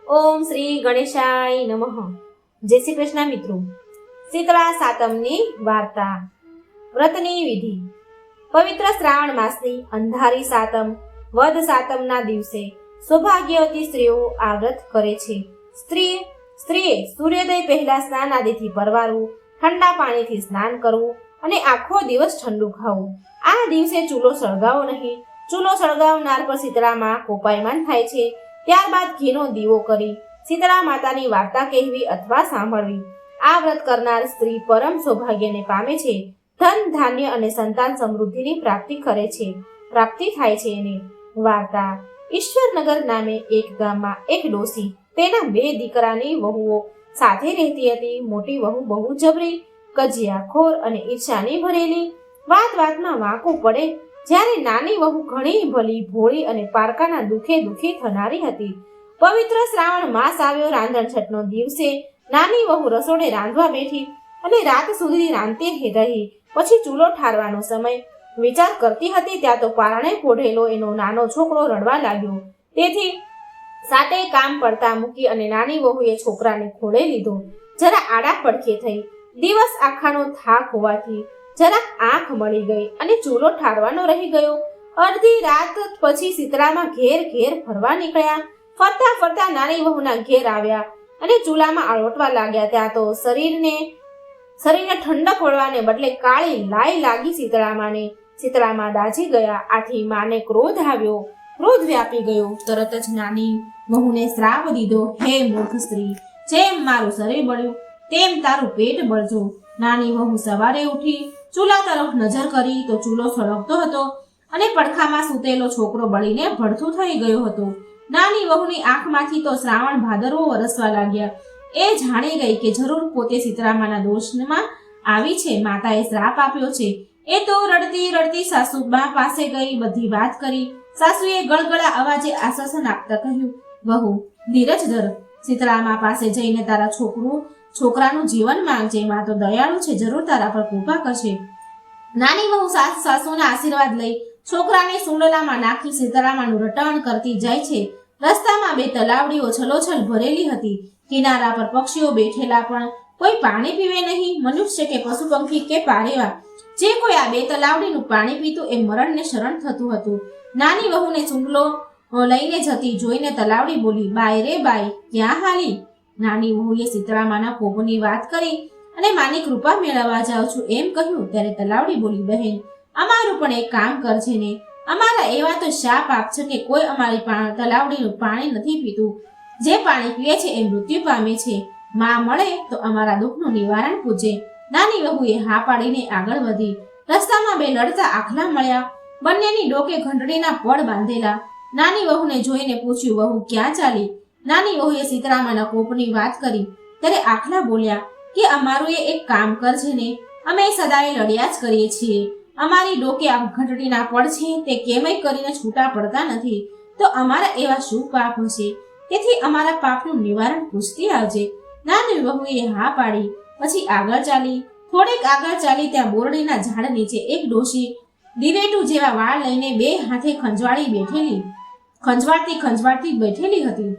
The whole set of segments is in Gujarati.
ઓમ શ્રી ગણેશાય નમઃ. જય શ્રી કૃષ્ણ મિત્રો. શીતળા સાતમની વાર્તા. વ્રતની વિધિ. પવિત્ર શ્રાવણ માસની અંધારી સાતમ વદ સાતમના દિવસે સૌભાગ્યવતી સ્ત્રીઓ આ વ્રત કરે છે. સ્ત્રીએ સૂર્યોદય પહેલા સ્નાન આદિથી પરવારવું, ઠંડા પાણીથી સ્નાન કરવું અને આખો દિવસ ઠંડુ ખાવું. આ દિવસે ચૂલો સળગાવો નહીં. ચૂલો સળગાવનાર પર શીતળામાં કોપાયમાન થાય છે. ત્યારબાદ ઘીનો દીવો કરી શીતળા માતાની વાર્તા કહેવી અથવા સાંભળવી. આ વ્રત કરનાર સ્ત્રી પરમ સૌભાગ્યને પામે છે. ધન, ધાન્ય અને સંતાન સમૃદ્ધિની પ્રાપ્તિ થાય છે. એની વાર્તા. ઈશ્વરનગર નામે એક ગામમાં એક ડોસી તેના 2 દીકરાની વહુઓ સાથે રહેતી હતી. મોટી વહુ બહુ જબરી, કજિયાખોર અને ઈર્ષાની ભરેલી, વાતમાં વાંકું પડે, જ્યારે નાની વહુ ઘણી ભલી, ભોળી અને પારકાના દુખી થનારી હતી. પવિત્ર શ્રાવણ માસ આવ્યો. રાંધણછઠનો દિવસે નાની વહુ રસોડે રાંધવા બેઠી અને રાત સુધી રાંધતી રહી. પછી ચૂલો ઠારવાનો સમય વિચાર કરતી હતી ત્યાં તો પારણે પોઢેલો એનો નાનો છોકરો રડવા લાગ્યો. તેથી સાતે કામ પડતા મૂકી અને નાની વહુએ છોકરાને ખોળે લીધો. જરા આડા પડખે થઈ. દિવસ આખાનો થાક હોવાથી જરાક આંખ મળી ગઈ અને ચૂલો ઠારવાનો રહી ગયો. અડધી રાત પછી શીતળામાં ઘેર ફરવા નીકળ્યા. ફરતા નાની વહુના ઘેર આવ્યા અને ચૂલામાં આળોટવા લાગ્યા. ત્યાં તો શરીરને ઠંડક વળવાને બદલે કાળી લાઈ લાગી શીતળામાં દાઝી ગયા. આથી માને ક્રોધ આવ્યો. ક્રોધ વ્યાપી ગયો. તરત જ નાની વહુને શ્રાપ દીધો, હે મૂર્ખ સ્ત્રી, જેમ મારું શરીર બળ્યું તેમ તારું પેટ બળજો. નાની વહુ સવારે ઉઠી ચૂલા તરફ નજર કરી તો ચૂલો સળગતો હતો અને પડખામાં સૂતેલો છોકરો બળીને ભડથું થઈ ગયો હતો. નાની વહુની આંખમાંથી તો શ્રાવણ ભાદરવો વરસવા લાગ્યા. એ જાણી ગઈ કે જરૂર પોતે શીતળામાના દોષમાં આવી છે. માતાએ શ્રાપ આપ્યો છે. એ તો રડતી સાસુબા પાસે ગઈ, બધી વાત કરી. સાસુએ ગળગળા અવાજે આશ્વાસન આપતા કહ્યું, વહુ ધીરજ ધર, શીતળામા પાસે જઈને તારા છોકરાનું જીવન માંગજે. માં તો દયાળુ છે, જરૂર તારા પર કૃપા કરશે. નાની વહુ સાસુના આશીર્વાદ લઈ છોકરાને સુંડલામાં નાખી શીતળામાનું રટણ કરતી જાય છે. રસ્તામાં 2 તલાવડીઓ છલોછલ ભરેલી હતી. કિનારા પર પક્ષીઓ બેઠેલા, પણ કોઈ પાણી પીવે નહીં. મનુષ્ય કે પશુ પંખી કે પારેવા જે કોઈ આ 2 તલાવડીનું પાણી પીતું એ મરણને શરણ થતું હતું. નાની વહુને સુંડલો લઈને જતી જોઈને તલાવડી બોલી, બાય રે બાય, ક્યાં હાલી? નાની વહુએ શીતળામાના કોપની વાત કરી અને માની કૃપા મેળવવા જાઉં છું એમ કહ્યું. ત્યારે તલાવડી બોલી, બહેન, અમારું પણ એક કામ કરજે ને. અમારા એવા તો શા પાપ છે કે કોઈ અમારી તલાવડીનું પાણી નથી પીતું. જે પાણી પીએ છે એ મૃત્યુ પામે છે. માં મળે તો અમારા દુઃખનું નિવારણ પૂજે. નાની વહુએ હા પાડીને આગળ વધી. રસ્તામાં 2 લડતા આખલા મળ્યા. બંનેની ડોકે ઘંટડીના પડ બાંધેલા. નાની વહુને જોઈને પૂછ્યું, વહુ ક્યાં ચાલી? નાની વહુએ શીતળામાના કોપની વાત કરી. ત્યારે આખલા બોલ્યા કે અમારું એક કામ કરજે ને, અમે સદાય લડ્યા જ કરીએ છીએ. અમારી ડોકે આ ઘંટડીના પડ છે તે કેમય કરીને છૂટા પડતા નથી. તો અમારા એવા શું પાપ હશે? તેથી અમારા પાપનું નિવારણ પૂછતી આવજે. નાની વહુએ હા પાડી. પછી આગળ ચાલી. થોડેક આગળ ચાલી ત્યાં બોરડીના ઝાડ નીચે એક ડોશી દિવેટું જેવા વાળ લઈને 2 હાથે ખંજવાળતી બેઠેલી હતી.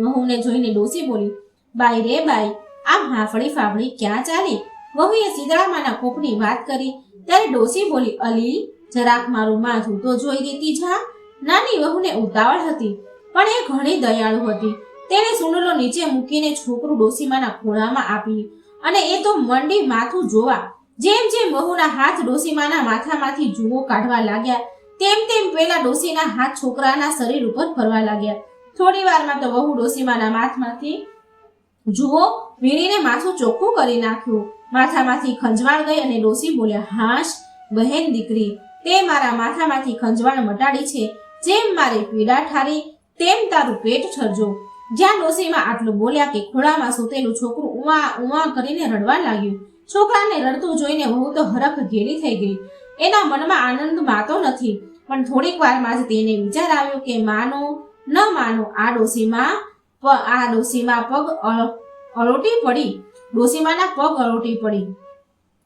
વહુને જોઈને ડોશી બોલી, બાઈ રે બાઈ, આમ હાફળી ફાફળી ક્યાં ચાલી? વહુએ શીતળામાના કોપની વાત કરી. ત્યારે ડોશી બોલી, અલી, જરાક મારું માથું તો જોઈ દેતી જા. નાની વહુને ઉતાવળ હતી, પણ એ ઘણી દયાળુ હતી. તેણે સુંડલો નીચે મૂકીને છોકરું ડોશીમાના ખોળામાં આપી અને એ તો મંડી માથું જોવા. જેમ વહુના હાથ ડોશીમાના માથામાંથી જુઓ કાઢવા લાગ્યા તેમ પેલા ડોશીના હાથ છોકરાના શરીર ઉપર ફરવા લાગ્યા. થોડી વારમાં તો વહુ ડોશીમાના માથામાંથી જુઓ વીણીને માથું ચોખ્ખું કરી નાખ્યું. માથામાંથી ખંજવાળ ગઈ અને ડોશી બોલ્યા, હાશ બહેન દીકરી, તે મારા માથામાંથી ખંજવાળ મટાડી છે. જેમ મારી પીડા ઠારી તેમ તારું પેટ ઠરજો. જ્યાં ડોશીમાં આટલું બોલ્યા કે ખોળામાં સૂતેલું છોકરું ઉવા કરીને રડવા લાગ્યું. છોકરાને રડતું જોઈને વહુ તો હરખ ઘેરી થઈ ગઈ. એના મનમાં આનંદ માતો નથી, પણ થોડીક વારમાં જ તેને વિચાર આવ્યો કે માનો ન માનો આ ડોશીમાં પગ અલોટી પડી. ડોશીમાના પગ અલોટી પડી.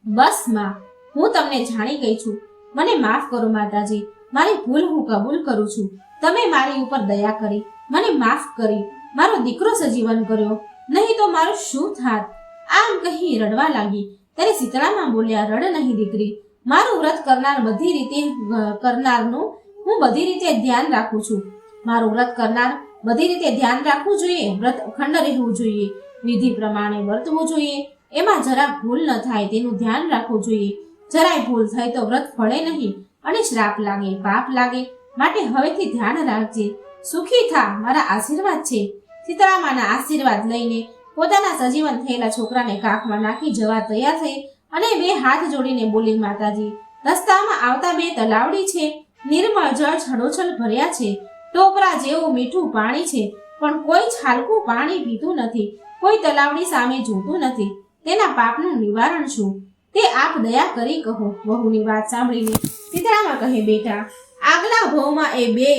બસ માં, હું તમને જાણી ગઈ છું. મને માફ કરો માતાજી. મારી ભૂલ હું કબૂલ કરું છું. તમે મારી ઉપર દયા કરી મને માફ કરી. મારો દીકરો સજીવન કર્યો, નહીં તો મારું શું થાત? આમ કહી રડવા લાગી. ત્યારે શીતળામાં બોલ્યા, રડ નહીં દીકરી, મારું વ્રત કરનારનું હું બધી રીતે ધ્યાન રાખું છું. મારું વ્રત કરનાર બધી રીતે ધ્યાન રાખવું જોઈએ. વ્રત અખંડ રહેવું જોઈએ, વિધિ પ્રમાણે વર્તવું જોઈએ, એમાં જરા ભૂલ ન થાય તેનું ધ્યાન રાખવું જોઈએ. જરાય ભૂલ થાય તો વ્રત ફળે નહીં અને શ્રાપ લાગે, પાપ લાગે. માટે હવેથી ધ્યાન રાખજે. સુખી થા, મારા આશીર્વાદ છે. શીતળામાના આશીર્વાદ લઈને પોતાના સજીવન થયેલા છોકરાને કાખમાં નાખી જવા તૈયાર થઈ અને બે હાથ જોડીને બોલી, માતાજી, રસ્તામાં આવતા બે તલાવડી છે. નિર્મળ જળ છડોછલ ભર્યા છે. ટોપરા જેવું મીઠું પાણી છે, પણ કોઈ છાલકું પાણી પીતું નથી. કોઈ તલાવડી સામે જોતું નથી. તેના પાપનું નિવારણ શું? તે આપ દયા કરી કહો. વહુની વાત સાંભળીને શીતળામાં કહે, બેટા, આગલા ભવમાં એ બે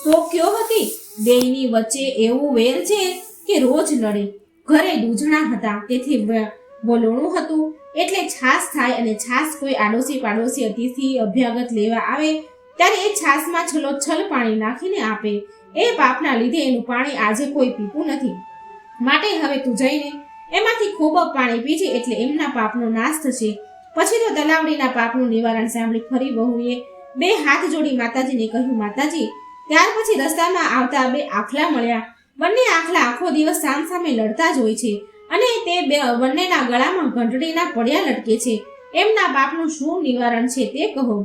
શોક્યો હતી. બેયની વચ્ચે એવું વેર છે કે રોજ લડે. ઘરે દૂધણા હતા, તેથી બોલણું હતું, એટલે છાસ થાય અને છાસ કોઈ આડોશી પાડોશી અતિથિ અભ્યાગત લેવા આવે ત્યારે એ છાસમાં છલોછલ પાણી નાખીને આપે. એ પાપના લીધે એનું પાણી આજે કોઈ પીતું નથી. માટે હવે તું જઈને એમાંથી ખૂબ પાણી પીજે, એટલે એમના પાપનો નાશ થશે. પછી તો તલાવડીના પાપનું નિવારણ સાંભળી ફરી વહુએ બે હાથ જોડી માતાજીને કહ્યું, માતાજી. ત્યાર પછી રસ્તામાં આવતા બે આખલા મળ્યા. બંને આખલા આખો દિવસ સામસામે લડતા જ હોય છે અને તે બંનેના ગળામાં ઘંટડીના પડ્યા લટકે છે. એમના પાપનું શું નિવારણ છે તે કહો.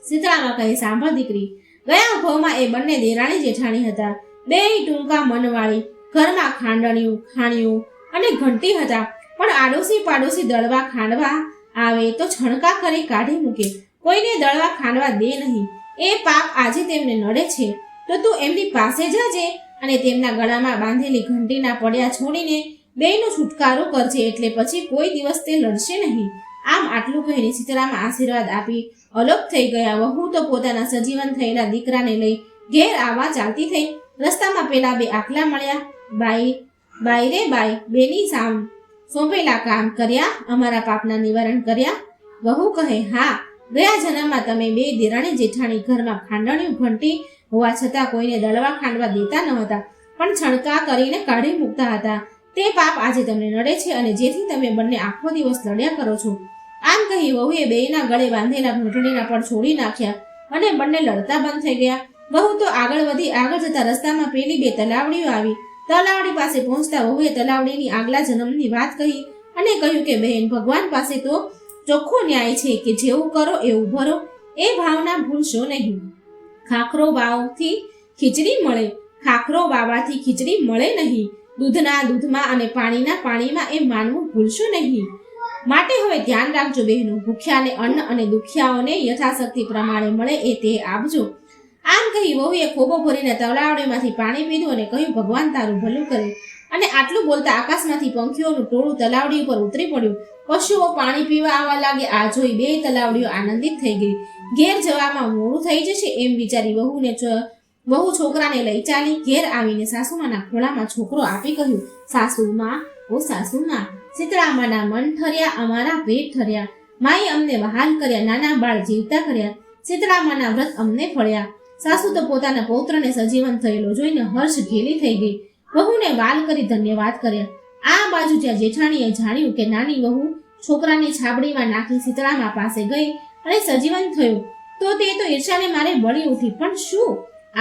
શીતળામાં કહે, સાંભળ દીકરી, ગયા ભવમાં એ બંને દેરાણી જેઠાણી હતા. બેય ટૂંકા મનવાળી, ઘરમાં ખાણીયું અને ઘંટી હતા, પણ આડોશી પાડોશી દળવા ખાંડવા આવે તો છણકા કરી કાઢી મૂકે. કોઈને દળવા ખાંડવા દે નહીં. એ પાપ આજે તેમને નડે છે, તો તું એમની પાસે જાજે અને તેમના ગળામાં બાંધેલી ઘંટીના પડ્યા છોડીને બેયનો છુટકારો કરજે, એટલે પછી કોઈ દિવસ તે લડશે નહીં. આમ આટલું કહીને શીતળામાં આશીર્વાદ આપી અલોપ થઈ ગયા. વહુ તો પોતાના સજીવન થયેલા દીકરાને લઈ ઘેર આવવા ચાલતી થઈ. રસ્તામાં પેલા બે આખલા મળ્યા. બાઈ રે બાઈ, બેની સોંપેલા કામ કર્યા, અમારા પાપના નિવારણ કર્યા? વહુ કહે, હા, ગયા જન્મમાં તમે બે દેરાણી જેઠાણી ઘરમાં ખાંડણિયું ઘંટી હોવા છતાં કોઈને દળવા ખાંડવા દેતા ન હતા, પણ છણકા કરીને કાઢી મૂકતા હતા. તે પાપ આજે તમને નડે છે અને જેથી તમે બંને આખો દિવસ લડ્યા કરો છો. આમ કહી વહુએ બેયના ગળે બાંધેલા ઘંટડીના પડ છોડી નાખ્યા અને બંને લડતા બંધ થઈ ગયા. વહુ તો આગળ જતા રસ્તામાં પેલી બે તલાવડીઓ આવી. તલાવડી પાસે પહોંચતા વહુએ તલાવડીની આગલા જન્મની વાત કહી અને કહ્યું કે બહેન, ભગવાન પાસે તો ચોખ્ખો ન્યાય છે કે જેવું કરો એવું ભરો. એ ભાવના ભૂલશો નહીં. ખાખરો વાવથી ખીચડી મળે નહીં. દૂધના દૂધમાં અને પાણીના પાણીમાં એ માનવું ભૂલશો નહીં. માટે હવે ધ્યાન રાખજો બહેનો. ભૂખ્યાને અન્ન અને દુખિયાઓને યથાશક્તિ પ્રમાણે મળે એ તે આપજો. આમ કહી વહુએ ખોબો ભરીને તલાવડીમાંથી પાણી પીધું અને કહ્યું, ભગવાન તારું ભલું કરે. અને આટલું બોલતા આકાશમાંથી પંખીઓનું ટોળું તલાવડી ઉપર ઉતરી પડ્યું. પશુઓ પાણી પીવા આવવા લાગે. આ જોઈ બે તલાવડીઓ આનંદિત થઈ ગઈ. ઘેર જવામાં મોડું થઈ જશે એમ વિચારી વહુ છોકરાને લઈ ચાલી. ઘેર આવીને સાસુમાના ખોળામાં છોકરો આપી કહ્યું, સાસુમા, ઓ સાસુમા, શીતળામાના મન ઠર્યા, અમારા પેટ ઠર્યા. માએ અમને વહાલ કર્યા, નાના બાળ જીવતા કર્યા. શીતળામાના વ્રત અમને ફળ્યા. સાસુ તો પોતાના પૌત્રને સજીવન થયેલો જોઈને હર્ષ ઘેલી થઈ ગઈ. વહુને વાલ કરી ધન્યવાદ કર્યા. આ બાજુ જ્યાં જેઠાણીએ જાણ્યું કે નાની વહુ છોકરાની છાબડીમાં નાખી શીતળામા પાસે ગઈ અને સજીવન થયું, તો તે તો ઈર્ષાને મારે બળી ઉઠી. પણ શું,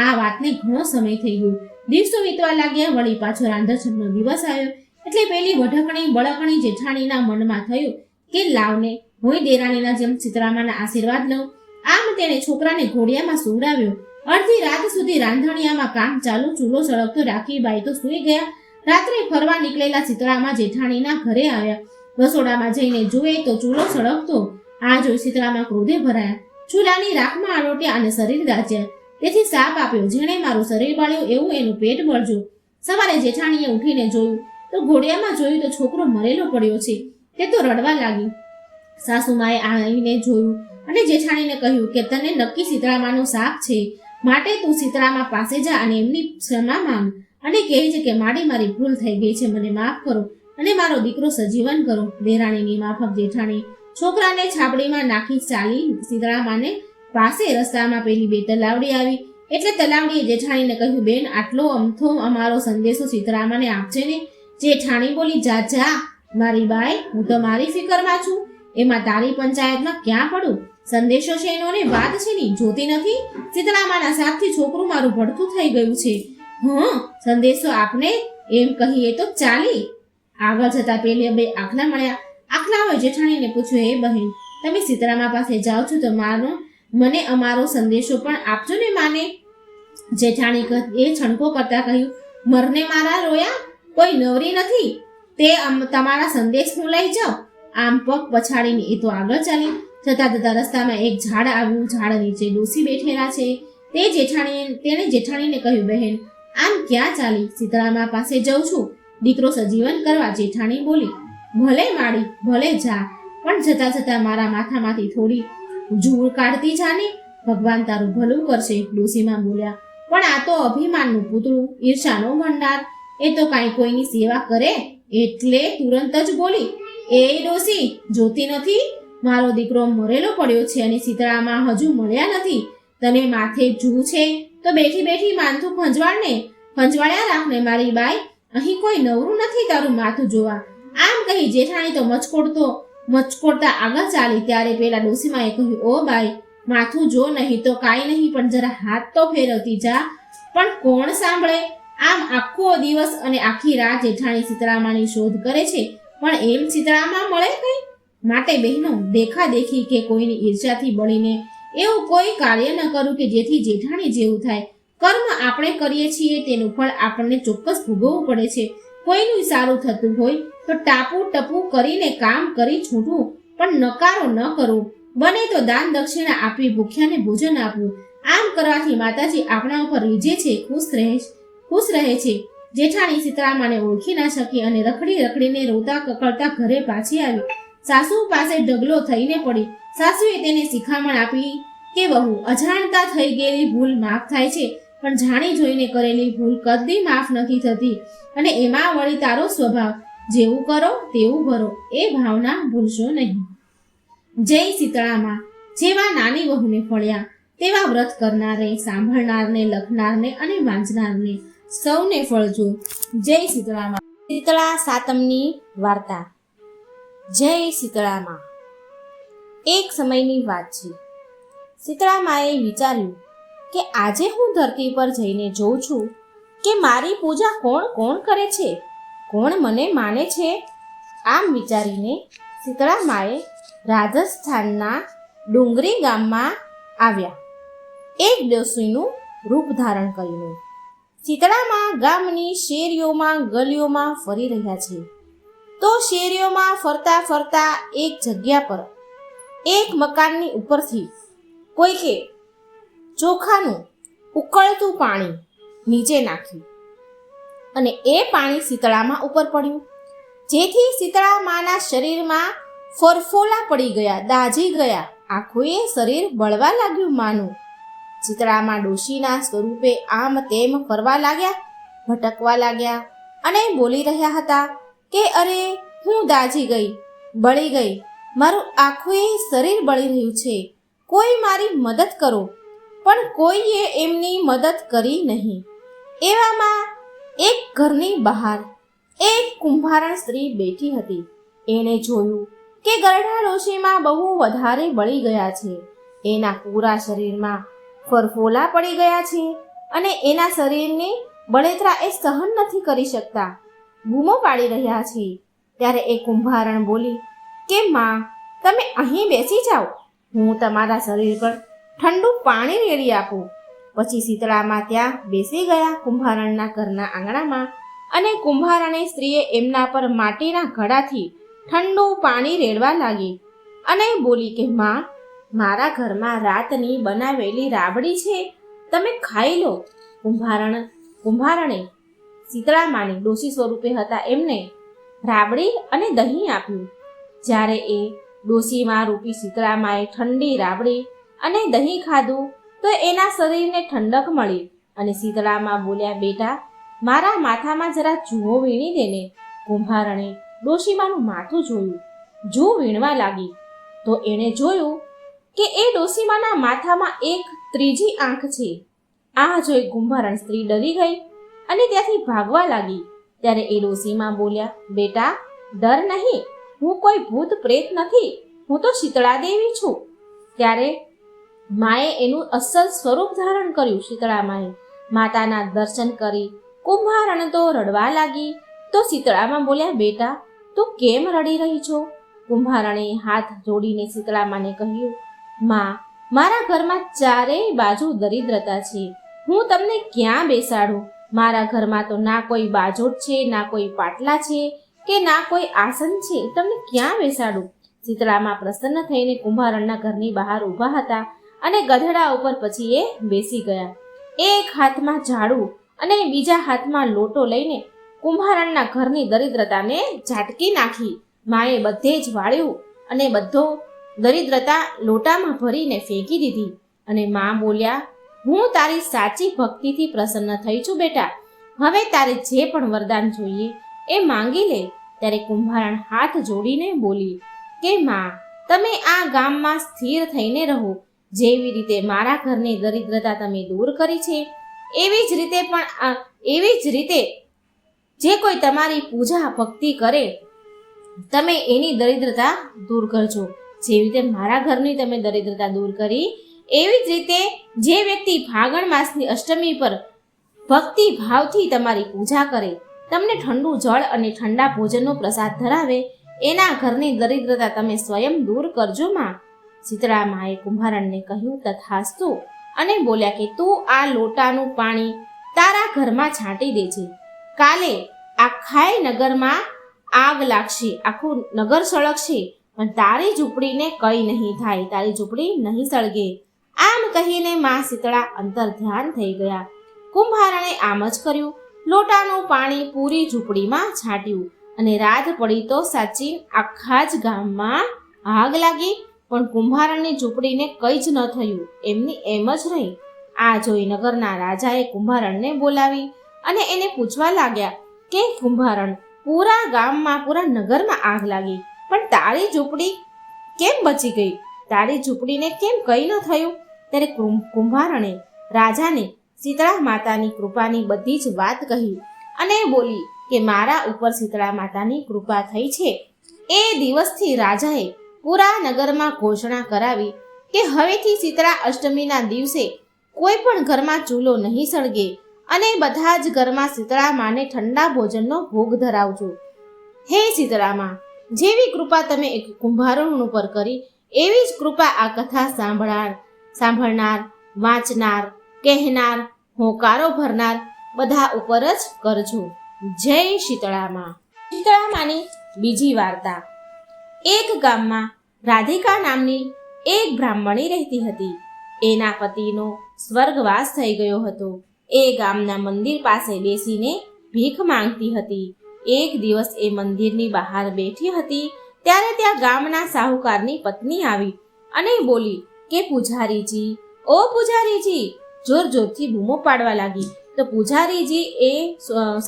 આ વાતને ઘણો સમય થઈ ગયો. દિવસો વીતવા લાગ્યા. વળી પાછો રાંધણછંદનો દિવસ આવ્યો એટલે પેલી વઢકણી બળકણી જેઠાણીના મનમાં થયું કે લાવને હું દેરાણીના જેમ શીતળામાના આશીર્વાદ લઉં. આમ તેણે છોકરાને ઘોડિયામાં સુવડાવ્યો. અડધી રાત સુધી રાંધણિયામાં કામ ચાલુ. ચૂલો સળગતો રાખી બાઈ તો સૂઈ ગયા. રાત્રે ફરવા નીકળેલા શીતળામા જેઠાણીના ઘરે આવ્યા. રસોડામાં જઈને જુએ તો ચૂલો સળગતો. આ જોઈ શીતળામા ક્રોધે ભરાયા. ચૂલાની રાખમાં આરોટ્યા અને શરીર દાચ્યા. તેથી સાપ આપ્યો, જેણે મારું શરીર બાળ્યું એવું એનું પેટ બળજો. સવારે જેઠાણીએ ઉઠીને જોયું તો ઘોડિયામાં જોયું તો છોકરો મરેલો પડ્યો છે. તે તો રડવા લાગી. સાસુમાએ આવીને જોયું અને જેઠાણીને કહ્યું કે તને નક્કી શીતળામાનો શાપ છે, માટે તું શીતળામા પાસે જા અને એમની ક્ષમા માંગ અને કહે છે કે મારી ભૂલ થઈ ગઈ છે, મને માફ કરો અને મારો દીકરો સજીવન કરો. દેરાણીની માફક જેઠાણી છોકરાને છાબડીમાં નાખી ચાલી. શીતળામાને પાસે રસ્તામાં પેલી બે તલાવડી આવી. એટલે તલાવડીએ જેઠાણીને કહ્યું, બેન, આટલો અમથો અમારો સંદેશો સીતરામાને આપજે ને. જેઠાણી બોલી, જા જા મારી બાઈ, હું તો મારી ફિકરમાં છું, એમાં તારી પંચાયતમાં ક્યાં પડું? સંદેશો છે એનો ને વાત છે ની, જોતી નથી? સીતરામાના સાથથી છોકરું મારું ભડથું થઈ ગયું છે. સંદેશો આપને એમ કહીએ તો ચાલી. આગળ જતા પેલે બે આખલા મળ્યા. આખલાઓએ જેઠાણીને પૂછ્યું, હે બહેન, તમે સીતરામા પાસે જાઓ છો તો મને અમારો સંદેશો પણ આપજો ને માને. જેઠાણી એ છણકો કરતા કહ્યું, મરને મારા રોયા, કોઈ નવરી નથી, તે તમારા સંદેશ હું લઈ જાઉં. આમ પગ પછાડીને એ તો આગળ ચાલી. જતા જતા રસ્તામાં એક ઝાડ આવ્યું. ઝાડ નીચે ડોસી બેઠેલા છે. તેણે જેઠાણીને કહ્યું, બહેન, આમ ક્યાં ચાલી? સીતરામા પાસે જઉં છું, દીકરો સજીવન કરવા. જેઠાણી બોલી, ભલે માડી, ભલે જા, પણ જતા જતા મારા માથામાંથી થોડી જૂળ કાઢતી જાને, ભગવાન તારું ભલું કરશે. ડોસીમાં બોલ્યા, પણ આ તો અભિમાનનું પૂતળું, ઈર્ષાનો ભંડાર, એ તો કાંઈ કોઈની સેવા કરે. એટલે તુરંત જ બોલી, એ ડોસી, જોતી નથી? મારો દીકરો મરેલો પડ્યો છે અને સીતરામા હજુ મળ્યા નથી. તને માથે જૂ છે તો બેઠી બેઠી માથું ખંજવાળ્યા રાખને મારી બાઈ, અહીં કોઈ નવરું નથી તારું માથું જોવા. આમ કહી જેઠાણી તો મચકોડતા આગળ ચાલી. ત્યારે પેલા ડોસીમાએ કહ્યું, ઓ બાઈ, માથું જો નહીં તો કાંઈ નહીં, પણ જરા હાથ તો ફેરવતી જા. પણ કોણ સાંભળે? આમ આખો દિવસ અને આખી રાત જેઠાણી સીતરામાની શોધ કરે છે, પણ એમ સીતરામા મળે કઈ? માટે બહેનો, દેખા દેખી કે કોઈની ઈર્ષ્યાથી બળીને એવું કોઈ કાર્ય ન કરું કે જેથી જેઠાણી જેવું થાય. કર્મ આપણે કરીએ છીએ તેનું ફળ આપણને ચોક્કસ ભોગવવું પડે છે. કોઈનું સારું થતું હોય તો ટાપુ ટપુ કરીને કામ કરી છૂટવું, પણ નકારો ન કરવો. બને તો દાન દક્ષિણા આપી ભૂખ્યાને ભોજન આપવું. આમ કરવાથી માતાજી આપણા ઉપર રીઝે છે, ખુશ રહે છે. જેઠાણી સીતરામાને ઓળખી ના શકી અને રખડીને રોતા કકળતા ઘરે પાછી આવી. સાસુ પાસે ઢગલો થઈને પડી. સાસુએ તેને શિખામણ આપી કે વહુ, અજાણતા થઈ ગયેલી ભૂલ માફ થાય છે, પણ જાણી જોઈને કરેલી ભૂલ કદી માફ નથી થતી. અને એમાં વળી તારો સ્વભાવ, જેવું કરો તેવું ભરો, એ ભાવના ભૂલશો નહીં. જય સીતળામાં જેવા નાની વહુને ફળ્યા તેવા વ્રત કરનારને, સાંભળનારને, લખનારને અને વાંચનારને સૌને ફળજો. જય સીતળામાં. શીતળા સાતમની વાર્તા. જય શીતળામાં. એક સમયની વાત છે. શીતળામાએ વિચાર્યું કે આજે હું ધરતી પર જઈને જોઉં છું કે મારી પૂજા કોણ કોણ કરે છે, કોણ મને માને છે. આમ વિચારીને શીતળામાએ રાજસ્થાનના ડુંગરી ગામમાં આવ્યા. એક ડોશીનું રૂપ ધારણ કરીને શીતળામાં ગામની શેરીઓમાં ગલીઓમાં ફરી રહ્યા છે. તો શેરીઓમાં ફરતા ફરતા એક જગ્યા પર એક મકાનની ઉપરથી કોઈકે ચોખાનું ઉકળતું પાણી નીચે નાખ્યું અને એ પાણી શીતળામાં ઉપર પડ્યું, જેથી શીતળામાના શરીરમાં ફરફોલા પડી ગયા, દાઝી ગયા. આખું એ શરીર બળવા લાગ્યું માનું. શીતળામાં ડોશીના સ્વરૂપે આમ તેમ ફરવા લાગ્યા, ભટકવા લાગ્યા અને બોલી રહ્યા હતા કે અરે, હું દાઝી ગઈ, બળી ગઈ, મારું આખું એ શરીર બળી રહ્યું છે, કોઈ મારી મદદ કરો. પણ કોઈએ એમની મદદ કરી નહીં. એવામાં એક ઘરની બહાર એક કુંભારણ સ્ત્રી બેઠી હતી. એણે જોયું કે ગરડા ડોશીમાં બહુ વધારે બળી ગયા છે. એના પૂરા શરીરમાં ફરફોલા પડી ગયા છે અને એના શરીરની બળતરા એ સહન નથી કરી શકતા, બૂમો પાડી રહ્યા છે. ત્યારે એ કુંભારણ બોલી કે માં, તમે અહીં બેસી જાઓ, હું તમારા શરીર પર ઠંડુ પાણી રેડી આપું. પછી શીતળામાં ત્યાં બેસી ગયા કુંભારણના ઘરના આંગણામાં અને કુંભારણી સ્ત્રીએ એમના પર માટીના ઘડાથી ઠંડુ પાણી રેડવા લાગી અને બોલી કે માં, મારા ઘરમાં રાતની બનાવેલી રાબડી છે, તમે ખાઈ લો. કુંભારણે શીતળામાની ડોશી સ્વરૂપે હતા એમને રાબડી અને દહીં આપ્યું. જ્યારે એ ડોશીમાં રૂપી શીતળામાએ ઠંડી રાબડી અને દહીં ખાધું તો એના શરીરને ઠંડક મળી અને શીતળામાં બોલ્યા, બેટા, મારા માથામાં જરા જુઓ વીણી દેને. કુંભારણે ડોશીમાનું માથું જોયું. જૂ વીણવા લાગી તો એણે જોયું કે એ ડોશીમાના માથામાં એક ત્રીજી આંખ છે. આ જોઈ કુંભારણ સ્ત્રી ડરી ગઈ અને ત્યાંથી ભાગવા લાગી. ત્યારે એ ડોશીમાં બોલ્યા, બેટા ડર નહીં, હું કોઈ ભૂત પ્રેત નથી, હું તો શીતળા દેવી છું. ત્યારે માએ એનું અસલ સ્વરૂપ ધારણ કર્યું. શીતળા માએ માતાના દર્શન કરી કુંભારણ તો રડવા લાગી. તો શીતળામાં બોલ્યા, બેટા તું કેમ રડી રહી છો? કુંભારણે હાથ જોડીને શીતળા માને કહ્યું, માં, મારા ઘરમાં ચારેય બાજુ દરિદ્રતા છે, હું તમને ક્યાં બેસાડું? મારા ઘરમાં તો ના કોઈ બાજોટ છે, ના કોઈ પાટલા છે કે ના કોઈ આસન છે, તમને ક્યાં બેસાડું? શીતળામાં પ્રસન્ન થઈને કુંભારણના ઘરની બહાર ઊભા હતા અને ગધેડા ઉપર પછી એ બેસી ગયા. એક હાથમાં ઝાડુ અને બીજા હાથમાં લોટો લઈને કુંભારણના ઘરની દરિદ્રતાને ઝાટકી નાખી. માએ બધે જ વાળ્યું અને બધો દરિદ્રતા લોટામાં ભરીને ફેંકી દીધી. અને મા બોલ્યા, હું તારી સાચી ભક્તિથી પ્રસન્ન થઈ છું બેટા, હવે તારે જે પણ વરદાન જોઈએ એ માંગી લે. ત્યારે કુંભારણ હાથ જોડીને બોલી કે માં, તમે આ ગામમાં સ્થિર થઈને રહો. જેવી રીતે મારા ઘરની દરિદ્રતા તમે દૂર કરી છે, એવી જ રીતે જે કોઈ તમારી પૂજા ભક્તિ કરે તમે એની દરિદ્રતા દૂર કરજો. જેવી રીતે મારા ઘરની તમે દરિદ્રતા દૂર કરી, એવી જ રીતે જે વ્યક્તિ ફાગણ માસની અષ્ટમી પર ભક્તિ ભાવથી તમારી પૂજા કરે, તમને ઠંડુ જળ અને ઠંડા ભોજનનો પ્રસાદ ધરાવે, એના ઘરની દરિદ્રતા તમે સ્વયં દૂર કરજો માં. શીતળા માએ કુંભારણને કહ્યું, તથાસ્તુ, અને બોલ્યા કે તું આ લોટાનું પાણી તારા ઘરમાં છાંટી દેજે. કાલે આખાય નગરમાં આગ લાગશે, આખું નગર સળગશે, પણ તારી ઝૂંપડીને કંઈ નહીં થાય, તારી ઝૂંપડી નહીં સળગે. આમ કહીને માં શીતળા અંતર ધ્યાન થઈ ગયા. કુંભારણે આમ જ કર્યું. લોટાનું પાણી પૂરી ઝૂંપડીમાં છાંટ્યું અને રાત પડી તો સાચી આખા જ ગામમાં આગ લાગી, પણ કુંભારણની ઝૂંપડીને કંઈ જ ન થયું, એમની એમ જ રહી. આ જોઈ નગરના રાજાએ કુંભારણને બોલાવી અને એને પૂછવા લાગ્યા કે કુંભારણ, પૂરા ગામમાં પૂરા નગરમાં આગ લાગી, પણ તારી ઝૂંપડી કેમ બચી ગઈ? તારી ઝૂંપડીને કેમ કંઈ ન થયું? ત્યારે કુંભારણે રાજાને શીતળા માતાની કૃપાની બધી જ વાત કહી અને બોલી કે મારા ઉપર શીતળા માતાની કૃપા થઈ છે. એ દિવસથી રાજાએ પૂરા નગરમાં ઘોષણા કરાવી કે હવેથી શીતળા અષ્ટમીના દિવસે કોઈ પણ ઘરમાં ચૂલો નહીં સળગે અને બધા જ ઘરમાં શીતળા માને ઠંડા ભોજનનો ભોગ ધરાવજો. હે શીતળા માં, જેવી કૃપા તમે એક કુંભારણ ઉપર કરી, એવી જ કૃપા આ કથા સાંભળનાર, વાંચનાર, કહેનાર, હોંકારો ભરનાર બધા ઉપર જ કરજો. જય શીતળા માં. શીતળા માની બીજી વાર્તા. એક ગામમાં રાધિકા નામની એક બ્રાહ્મણી રહેતી હતી. એના પતિનો સ્વર્ગવાસ થઈ ગયો હતો. એ ગામના મંદિર પાસે બેસીને ભીખ માંગતી હતી. એક દિવસ એ મંદિરની બહાર બેઠી હતી ત્યારે ત્યાં ગામના સાહુકારની પત્ની આવી અને બોલી કે પૂજારીજી, ઓ પૂજારીજી, જોર જોરથી બૂમો પાડવા લાગી. તો પૂજારીજી એ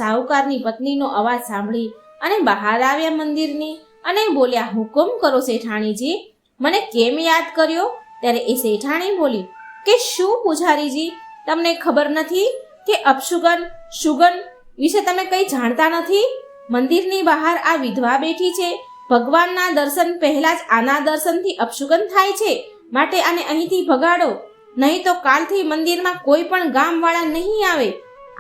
સાહુકારની પત્નીનો અવાજ સાંભળી અને બહાર આવ્યા મંદિરની અને બોલ્યા, હુકમ કરો શેઠાણીજી, મને કેમ યાદ કર્યો? ત્યારે એ શેઠાણી બોલી કે શું પૂજારીજી, તમને ખબર નથી કે અપશુગન શુગન વિશે તમે કંઈ જાણતા નથી? મંદિરની બહાર આ વિધવા બેઠી છે. ભગવાનના દર્શન પહેલા જ આના દર્શનથી અપશુગન થાય છે, માટે આને અહીંથી ભગાડો, નહીં તો કાલથી મંદિરમાં કોઈ પણ ગામવાળા નહીં આવે.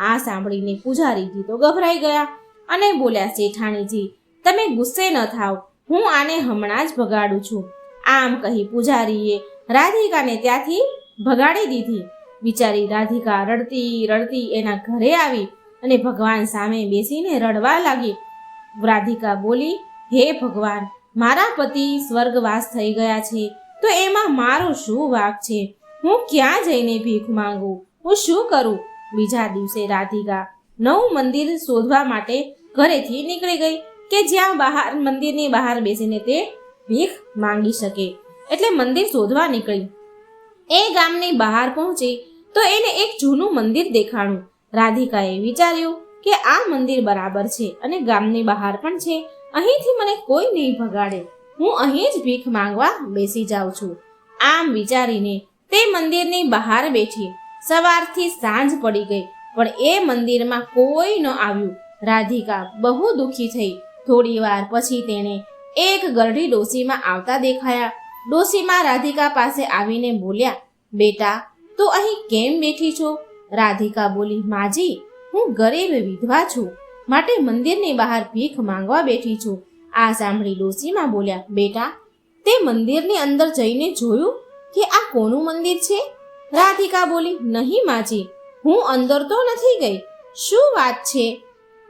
આ સાંભળીને પૂજારીજી તો ગભરાઈ ગયા અને બોલ્યા, શેઠાણીજી, તમે ગુસ્સે ન થાવ, હું આને હમણાં જ ભગાડું છું. આમ કહી પૂજારીએ રાધિકાને ત્યાંથી ભગાડી દીધી. બિચારી રાધિકા રડતી રડતી એના ઘરે આવી અને ભગવાન સામે બેસીને રડવા લાગી. રાધિકા બોલી, હે ભગવાન, મારા પતિ સ્વર્ગવાસ થઈ ગયા છે, તો એમાં મારો શું વાંક છે? હું ક્યાં જઈને ભીખ માંગુ? હું શું કરું? બીજા દિવસે રાધિકા નવું મંદિર શોધવા માટે ઘરેથી નીકળી ગઈ કે જ્યાં મંદિરની બહાર બેસીને તે ભીખ માંગી શકે. એટલે મંદિર શોધવા નીકળી. એ ગામની બહાર પહોંચી તો એને એક જૂનું મંદિર દેખાણું. રાધિકાએ વિચાર્યું કે આ મંદિર બરાબર છે અને ગામની બહાર પણ છે, અહીંથી મને કોઈ નહીં ભગાડે, હું અહીં જ ભીખ માંગવા બેસી જાઉં છું. આમ વિચારીને તે મંદિરની બહાર બેઠી. સવારથી સાંજ પડી ગઈ, પણ એ મંદિરમાં કોઈ ન આવ્યું. રાધિકા બહુ દુઃખી થઈ. થોડી વાર પછી તેણે એક ગરડી ડોશીમાં આવતા દેખાયા. ડોશીમાં રાધિકા પાસે આવીને બોલ્યા, બેટા, તું અહીં કેમ બેઠી છો? રાધિકા બોલી, માજી, હું ગરીબ વિધવા છું, માટે મંદિરની બહાર ભીખ માંગવા બેઠી છું. આ સાંભળી ડોશીમાં બોલ્યા, બેટા, તે મંદિરની અંદર જઈને જોયું કે આ કોનું મંદિર છે? રાધિકા બોલી, નહીં માજી, હું અંદર તો નથી ગઈ. શું વાત છે?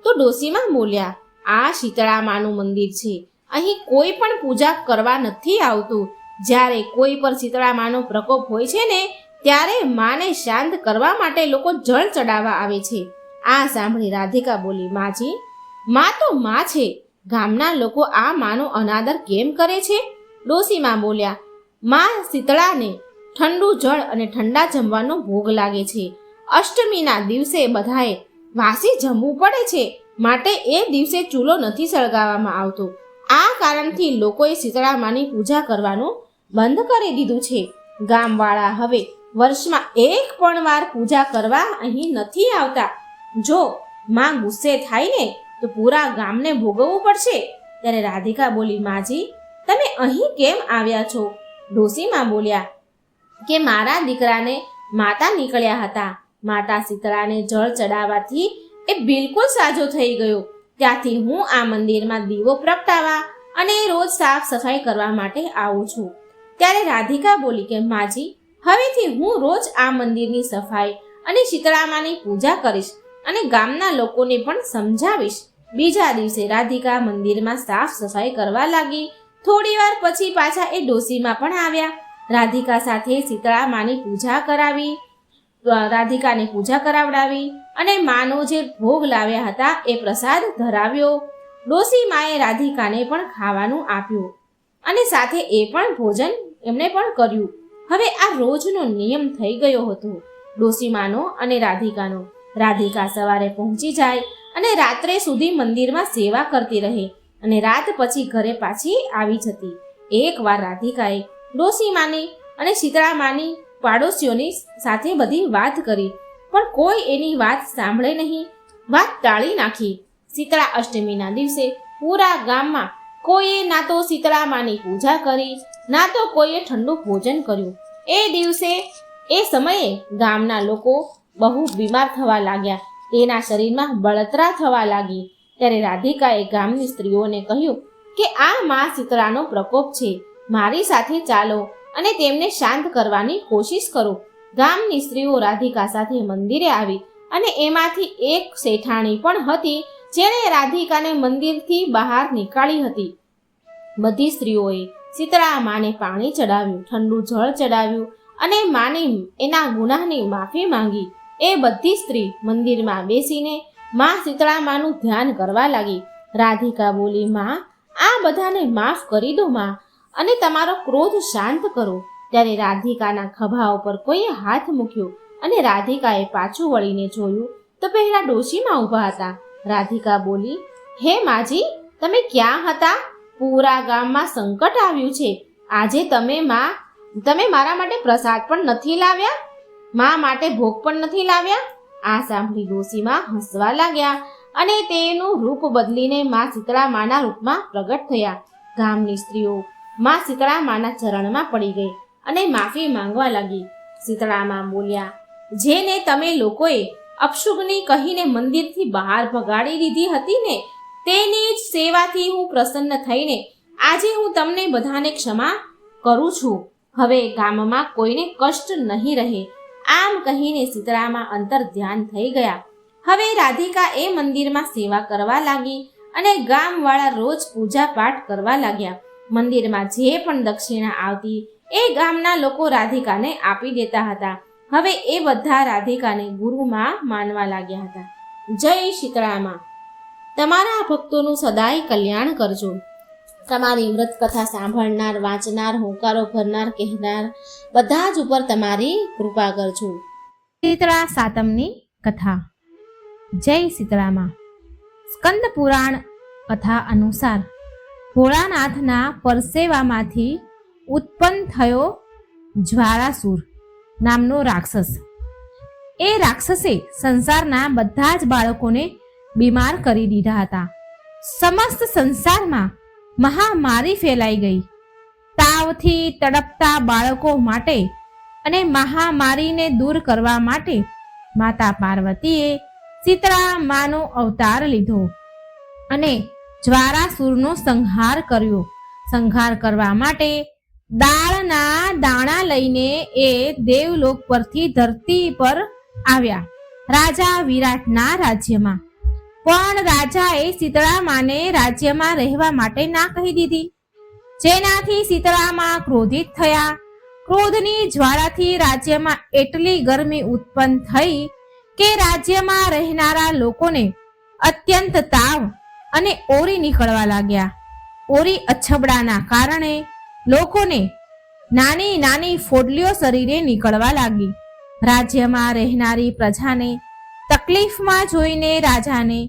તો ડોશીમાં બોલ્યા, આ શીતળા માનું મંદિર છે. અહીં કોઈ પણ પૂજા કરવા નથી આવતું. જ્યારે કોઈ પર શીતળા માનો પ્રકોપ હોય છે ને, ત્યારે માને શાંત કરવા માટે લોકો જળ ચડાવવા આવે છે. આ સાંભળી રાધિકા બોલી, માજી, માં તો માં છે. ગામના લોકો આ માનો અનાદર કેમ કરે છે? ડોશીમાં બોલ્યા, માં શીતળાને ઠંડુ જળ અને ઠંડા જમવાનો ભોગ લાગે છે. અષ્ટમીના દિવસે બધાએ વાસી જમવું પડે છે, માટે એ દિવસે ચૂલો નથી સળગાવવામાં આવતો. આ કારણથી લોકોએ શીતળા માની પૂજા કરવાનું બંધ કરી દીધું છે. ગામવાળા હવે વર્ષમાં એક પણ વાર પૂજા કરવા અહીં નથી આવતા. જો માં ગુસ્સે થાય ને તો પૂરા ગામને ભોગવવું પડશે. ત્યારે રાધિકા બોલી, માજી, તમે અહીં કેમ આવ્યા છો? ડોશીમાં બોલ્યા કે મારા દીકરાને માતા નીકળ્યા હતા. માતા શીતળાને જળ ચડાવવાથી એ બિલકુલ સાજો થઈ ગયો. ત્યાંથી હું આ મંદિરમાં દીવો પ્રગટાવવા અને રોજ સાફ સફાઈ કરવા માટે આવું છું. ત્યારે રાધિકા બોલી કે માજી, હવેથી હું રોજ આ મંદિરની સફાઈ અને શીતળામાની પૂજા કરીશ અને ગામના લોકોને પણ સમજાવીશ. બીજા દિવસે રાધિકા મંદિરમાં સાફ સફાઈ કરવા લાગી. થોડી વાર પછી પાછા એ ડોશીમાં પણ આવ્યા. રાધિકા સાથે શીતળામાની પૂજા કરાવી. રાધિકાને પૂજા કરાવડાવી અને માનો જે ભોગ લાવ્યા હતા એ પ્રસાદ ધરાવ્યો. ડોશી માએ રાધિકાને પણ ખાવાનું આપ્યું અને સાથે એ પણ ભોજન એમણે પણ કર્યું. હવે આ રોજનો નિયમ થઈ ગયો હતો ડોશી માનો અને રાધિકાનો. રાધિકા સવારે પહોંચી જાય અને રાત્રે સુધી મંદિરમાં સેવા કરતી રહે અને રાત પછી ઘરે પાછી આવી જતી. એકવાર રાધિકાએ ડોશી માની અને શીતળા માની પાડોશીઓની સાથે બધી વાત કરી, પણ કોઈ એની વાત સાંભળે નહીં. વાત ટાળી નાખી. શીતળા અષ્ટમીના દિવસે પૂરા ગામમાં કોઈએ ના તો શીતળા માની પૂજા કરી, ના તો કોઈએ ઠંડુ ભોજન કર્યું. એ સમયે ગામના લોકો બહુ બીમાર થવા લાગ્યા. તેના શરીરમાં બળતરા થવા લાગી. ત્યારે રાધિકાએ ગામની સ્ત્રીઓને કહ્યું કે આ મા શીતળાનો પ્રકોપ છે, મારી સાથે ચાલો અને તેમને શાંત કરવાની કોશિશ કરો. ગામની સ્ત્રીઓ રાધિકા સાથે મંદિરે આવી અને એમાંથી એક શેઠાણી પણ હતી જેણે રાધિકાને મંદિરથી બહાર નીકાળી હતી. બધી સ્ત્રીઓએ શીતળા માને પાણી ચડાવ્યું, ઠંડુ જળ ચડાવ્યું અને માને એના ગુનાહની માફી માંગી. એ બધી સ્ત્રી મંદિરમાં બેસીને મા શીતળા માનું ધ્યાન કરવા લાગી. રાધિકા બોલી, માં, આ બધાને માફ કરી દો માં, અને તમારો ક્રોધ શાંત કરો. ત્યારે રાધિકાના ખભા ઉપર કોઈએ હાથ મૂક્યો અને રાધિકાએ પાછું વળીને જોયું તો પહેલા ડોશીમાં ઊભા હતા. રાધિકા બોલી, હે માજી, તમે ક્યાં હતા? પૂરા ગામમાં સંકટ આવ્યું છે. આજે તમે મારા માટે પ્રસાદ પણ નથી લાવ્યા, મા માટે ભોગ પણ નથી લાવ્યા. આ સાંભળી ડોશીમાં હસવા લાગ્યા અને તેનું રૂપ બદલીને મા શીતળા માના રૂપમાં પ્રગટ થયા. ગામની સ્ત્રીઓ મા શીતળા માના ચરણમાં પડી ગઈ અને માફી માંગવા લાગી. શીતળા મા બોલ્યા, જેને તમે લોકોએ અપશુગ્ની કહીને મંદિરથી બહાર ભગાડી દીધી હતી ને, તેની જ સેવાથી હું પ્રસન્ન થઈને આજે હું તમને બધાને ક્ષમા કરું છું. હવે ગામમાં કોઈને કષ્ટ નહીં રહે. આમ કહીને શીતળામાં અંતર ધ્યાન થઈ ગયા. હવે રાધિકા એ મંદિરમાં સેવા કરવા લાગી અને ગામવાળા રોજ પૂજા પાઠ કરવા લાગ્યા. મંદિરમાં જે પણ દક્ષિણા આવતી એ ગામના લોકો રાધિકાને આપી દેતા હતા. હવે એ બધા રાધિકાને ગુરુમાં માનવા લાગ્યા હતા. જય શીતળામાં. તમારા ભક્તોનું સદાય કલ્યાણ કરજો. તમારી વ્રત કથા સાંભળનાર, વાંચનાર, હોંકારો ભરનાર, કહેનાર બધા જ ઉપર તમારી કૃપા કરજો. શીતળા સાતમની કથા. જય શીતળામાં. સ્કંદ પુરાણ કથા અનુસાર ભોળાનાથના પરસેવામાંથી ઉત્પન્ન થયો જ્વાળાસુર નામનો રાક્ષસ. એ રાક્ષસે સંસારના બધા જ બાળકોને બીમાર કરી દીધા હતા. સમસ્ત સંસારમાં મહામારી ફેલાઈ ગઈ. તાવથી તડપતા બાળકો માટે અને મહામારીને દૂર કરવા માટે માતા પાર્વતીએ શીતળા માનો અવતાર લીધો અને જ્વારાસુરનો સંહાર કર્યો. સંહાર કરવા માટે દાળના દાણા લઈને એ દેવલોક પરથી ધરતી પર આવ્યા રાજા વિરાટના રાજ્યમાં. પણ રાજાએ શીતળા માને રાજ્યમાં રહેવા માટે ના કહી દીધી, જેનાથી શીતળા માં ક્રોધિત થયા. ક્રોધની જ્વાળાથી રાજ્યમાં એટલી ગરમી ઉત્પન્ન થઈ કે રાજ્યમાં રહેનારા લોકોને અત્યંત તાવ અને ઓરી નીકળવા લાગ્યા. ઓરી અછબડાના કારણે લોકોને નાની નાની ફોડલીઓ શરીરે નીકળવા લાગી. રાજ્યમાં રહેનારી પ્રજાને તકલીફમાં જોઈને રાજાને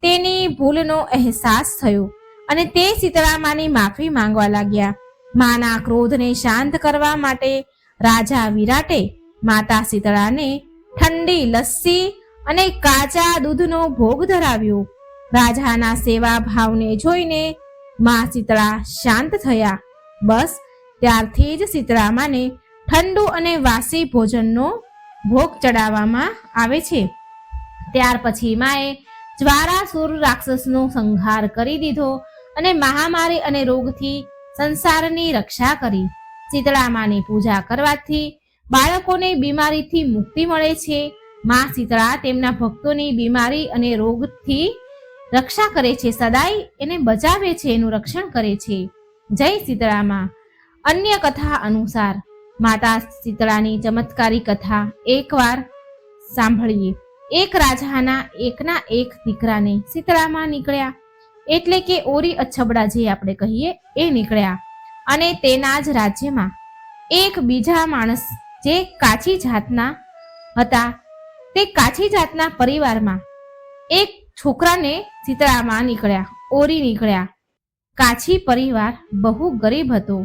તેની ભૂલનો અહેસાસ થયો અને તે શીતળામાની માફી માંગવા લાગ્યા. માના ક્રોધને શાંત કરવા માટે રાજા વિરાટે માતા શીતળાને ઠંડી લસ્સી અને કાચા દૂધનો ભોગ ધરાવ્યો. રાજાના સેવા ભાવને જોઈને મા શીતળા શાંત થયા. બસ ત્યારથી જ શીતળામાને ઠંડુ અને વાસી ભોજનનો ભોગ ચડાવવામાં આવે છે. ત્યાર પછી માએ જ્વારાસુર રાક્ષસનો સંહાર કરી દીધો અને મહામારી અને રોગથી સંસારની રક્ષા કરી. શીતળામાની પૂજા કરવાથી બાળકોને બીમારીથી મુક્તિ મળે છે. મા શીતળા તેમના ભક્તોની બીમારી અને રોગથી રક્ષા કરે છે, સદાય એને બચાવે છે, એનું રક્ષણ કરે છે. જય શીતળામાં. અન્ય કથા અનુસાર માતા શીતળાની ચમત્કારી કથા એકવાર સાંભળીએ. એક રાજાના એકના એક દીકરાને શીતળામાં નીકળ્યા, એટલે કે ઓરી અછબડા જે આપણે કહીએ એ નીકળ્યા. અને તેના જ રાજ્યમાં એક બીજા માણસ જે કાચી જાતના હતા, તે કાચી જાતના પરિવારમાં એક છોકરાને શીતળામાં નીકળ્યા, ઓરી નીકળ્યા. કાચી પરિવાર બહુ ગરીબ હતો,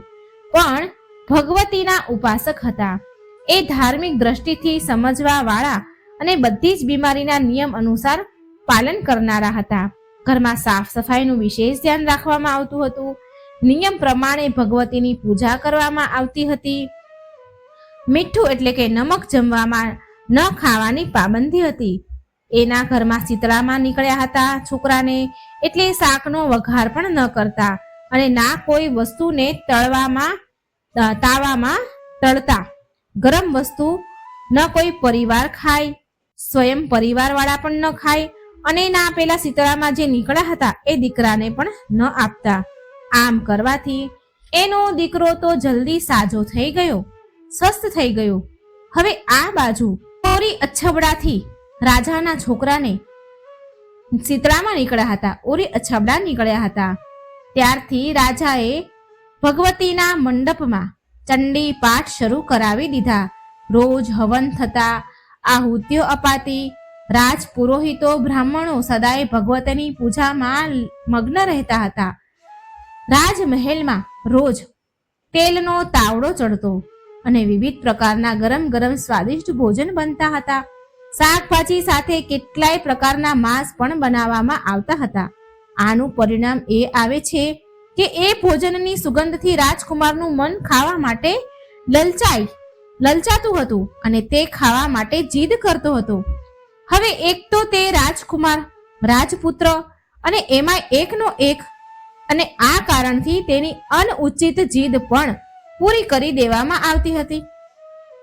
પણ ભગવતીના ઉપાસક હતા. એ ધાર્મિક દ્રષ્ટિથી સમજવા વાળા અને બધી જ બીમારીના નિયમ અનુસાર પાલન કરનારા હતા. ઘરમાં સાફ સફાઈનું વિશેષ ધ્યાન રાખવામાં આવતું હતું. નિયમ પ્રમાણે ભગવતીની પૂજા કરવામાં આવતી હતી. મીઠું એટલે કે નમક જમવામાં ન ખાવાની પાબંદી હતી. એના ઘરમાં શીતળામાં નીકળ્યા હતા છોકરાને, એટલે શાકનો વઘાર પણ ન કરતા અને ના કોઈ વસ્તુને તાવામાં તળતા. ગરમ વસ્તુ ન કોઈ પરિવાર ખાય, સ્વયં પરિવાર વાળા પણ ન ખાય અને ના પેલા શીતળામાં જે નીકળ્યા હતા એ દીકરાને પણ ન આપતા. આમ કરવાથી એનો દીકરો તો જલ્દી સાજો થઈ ગયો, સ્વસ્થ થઈ ગયો. હવે આ બાજુ ઓરી અછબડાથી રાજાના છોકરાને શીતળામાં નીકળ્યા હતા, ઓરી અછબડા નીકળ્યા હતા. ત્યારથી રાજાએ ભગવતીના મંડપમાં ચંડી પાઠ શરૂ કરાવી દીધા. રોજ હવન થતા, આહુતિઓ અપાતી. રાજ પુરોહિતો બ્રાહ્મણો સદાય ભગવતીની પૂજામાં મગ્ન રહેતા હતા. રાજમહેલમાં રોજ તેલનો તાવડો ચડતો અને વિવિધ પ્રકારના ગરમ ગરમ સ્વાદિષ્ટ ભોજન બનતા હતા. શાકભાજી સાથે કેટલાય પ્રકારના માંસ પણ બનાવવામાં આવતા હતા. આનું પરિણામ એ આવે છે કે એ ભોજનની સુગંધથી રાજકુમારનું મન ખાવા માટે લલચાતું હતું અને તે ખાવા માટે જીદ કરતો હતો. હવે એક તો તે રાજકુમાર, રાજપુત્ર અને એમાં એકનો એક, અને આ કારણથી તેની અનુચિત જીદ પણ પૂરી કરી દેવામાં આવતી હતી.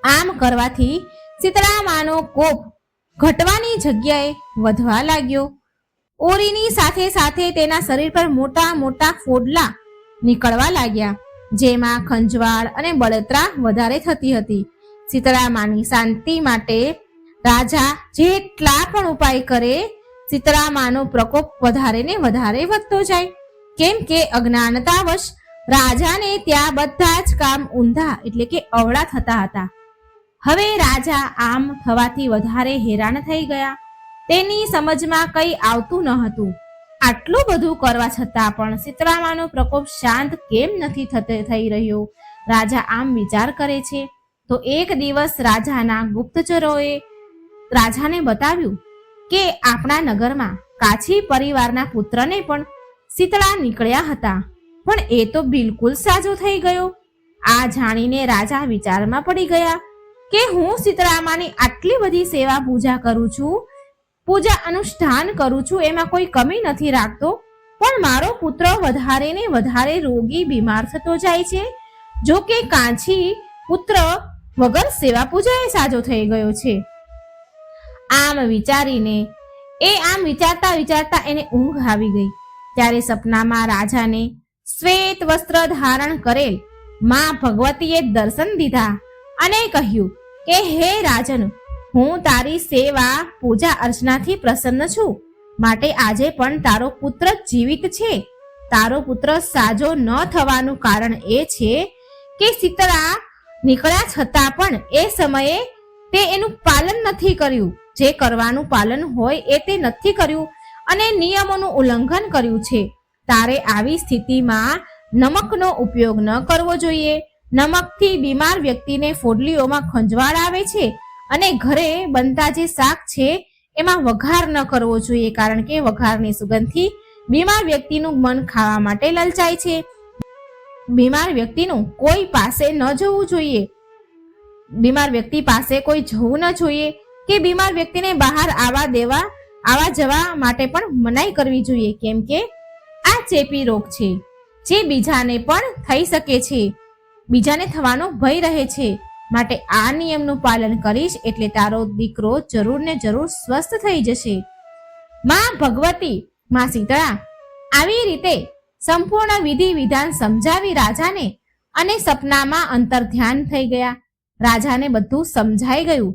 આમ કરવાથી શીતળામાનો કોપ ઘટવાની જગ્યાએ વધવા લાગ્યો. ઓરીની સાથે સાથે તેના શરીર પર મોટા મોટા ફોડલા નીકળવા લાગ્યા, જેમાં ખંજવાળ અને બળતરા વધારે થતી હતી. શીતળામાની શાંતિ માટે રાજા જેટલા પણ ઉપાય કરે, શીતળામાનો પ્રકોપ વધારે ને વધારે વધતો જાય. કેમ કે અજ્ઞાનતાવશ રાજાને ત્યાં બધા જ કામ ઊંધા એટલે કે અવળા થતા હતા. હવે રાજા આમ થવાથી વધારે હેરાન થઈ ગયા. તેની સમજમાં કંઈ આવતું ન હતું. આટલું બધું કરવા છતાં પણ શીતળામાનો પ્રકોપ શાંત કેમ નથી થઈ રહ્યો? રાજા આમ વિચાર કરે છે. તો એક દિવસ રાજાના ગુપ્તચરોએ રાજાને બતાવ્યું કે આપણા નગરમાં કાછી પરિવારના પુત્રને પણ શીતળા નીકળ્યા હતા, પણ એ તો બિલકુલ સાજો થઈ ગયો. આ જાણીને રાજા વિચારમાં પડી ગયા કે હું શીતળામાની આટલી બધી સેવા પૂજા કરું છું, પૂજા અનુષ્ઠાન કરું છું, એમાં કોઈ કમી નથી રાખતો, પણ મારો પુત્ર વધારે ને વધારે રોગી બીમાર થતો જાય છે. જો કે કાંચી પુત્ર વગર સેવા પૂજાએ સાજો થઈ ગયો છે. આમ વિચારતા વિચારતા એને ઊંઘ આવી ગઈ. ત્યારે સપનામાં રાજાને શ્વેત વસ્ત્ર ધારણ કરેલ માં ભગવતીએ દર્શન દીધા અને કહ્યું કે હે રાજન, હું તારી સેવા પૂજા અર્ચનાથી પ્રસન્ન છું, માટે આજે પણ તારો પુત્ર જીવિત છે. તારો પુત્ર સાજો ન થવાનું કારણ એ છે કે શીતળા નીકળ્યા છતાં પણ એ સમયે તે એનું પાલન નથી કર્યું. જે કરવાનું પાલન હોય એ તે નથી કર્યું અને નિયમોનું ઉલ્લંઘન કર્યું છે. તારે આવી સ્થિતિમાં નમકનો ઉપયોગ ન કરવો જોઈએ. નમકથી બીમાર વ્યક્તિને ફોડલીઓમાં ખંજવાળ આવે છે અને ઘરે બનતા જે શાક છે એમાં વઘાર ન કરવો જોઈએ, કારણ કે વઘારની સુગંધથી બીમાર વ્યક્તિનું મન ખાવા માટે લલચાય છે. બીમાર વ્યક્તિનું કોઈ પાસે ન જવું જોઈએ. બીમાર વ્યક્તિ પાસે કોઈ જવું ન જોઈએ કે બીમાર વ્યક્તિને બહાર આવા જવા માટે પણ મનાઈ કરવી જોઈએ, કેમ કે આ ચેપી રોગ છે જે બીજાને પણ થઈ શકે છે, બીજાને થવાનો ભય રહે છે. માટે આ નિયમનું પાલન કરીશ એટલે તારો દીકરો જરૂર ને જરૂર સ્વસ્થ થઈ જશે. માં ભગવતી, માં શીતળા આવી રીતે સંપૂર્ણ વિધિ વિધાન સમજાવી રાજાને અને સપનામાં અંતર ધ્યાન થઈ ગયા. રાજાને બધું સમજાઈ ગયું.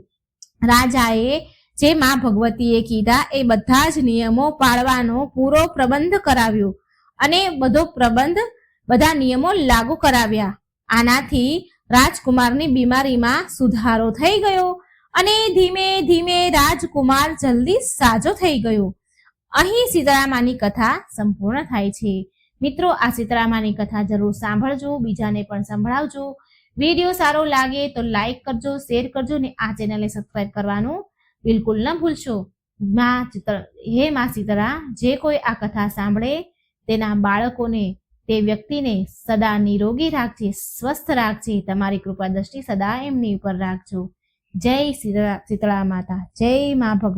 રાજાએ જે માં ભગવતીએ કીધા એ બધા જ નિયમો પાળવાનો પૂરો પ્રબંધ કરાવ્યો અને બધા નિયમો લાગુ કરાવ્યા. આનાથી રાજકુમારની બીમારીમાં સુધારો થઈ ગયો અને ધીમે ધીમે રાજકુમાર જલ્દી સાજો થઈ ગયો. અહીં શીતળામાની કથા સંપૂર્ણ થાય છે. મિત્રો, આ શીતળામાની કથા જરૂર સાંભળજો, બીજાને પણ સંભળાવજો. વિડીયો સારો લાગે તો લાઈક કરજો, શેર કરજો ને આ ચેનલને સબસ્ક્રાઇબ કરવાનું બિલકુલ ન ભૂલશો. હે માં શીતળા, જે કોઈ આ કથા સાંભળે તેના બાળકોને, તે વ્યક્તિને સદા નિરોગી રાખજે, સ્વસ્થ રાખજે. તમારી કૃપા દ્રષ્ટિ સદા એમની ઉપર રાખજો. જય શીતળા માતા, જય માં ભગવતી.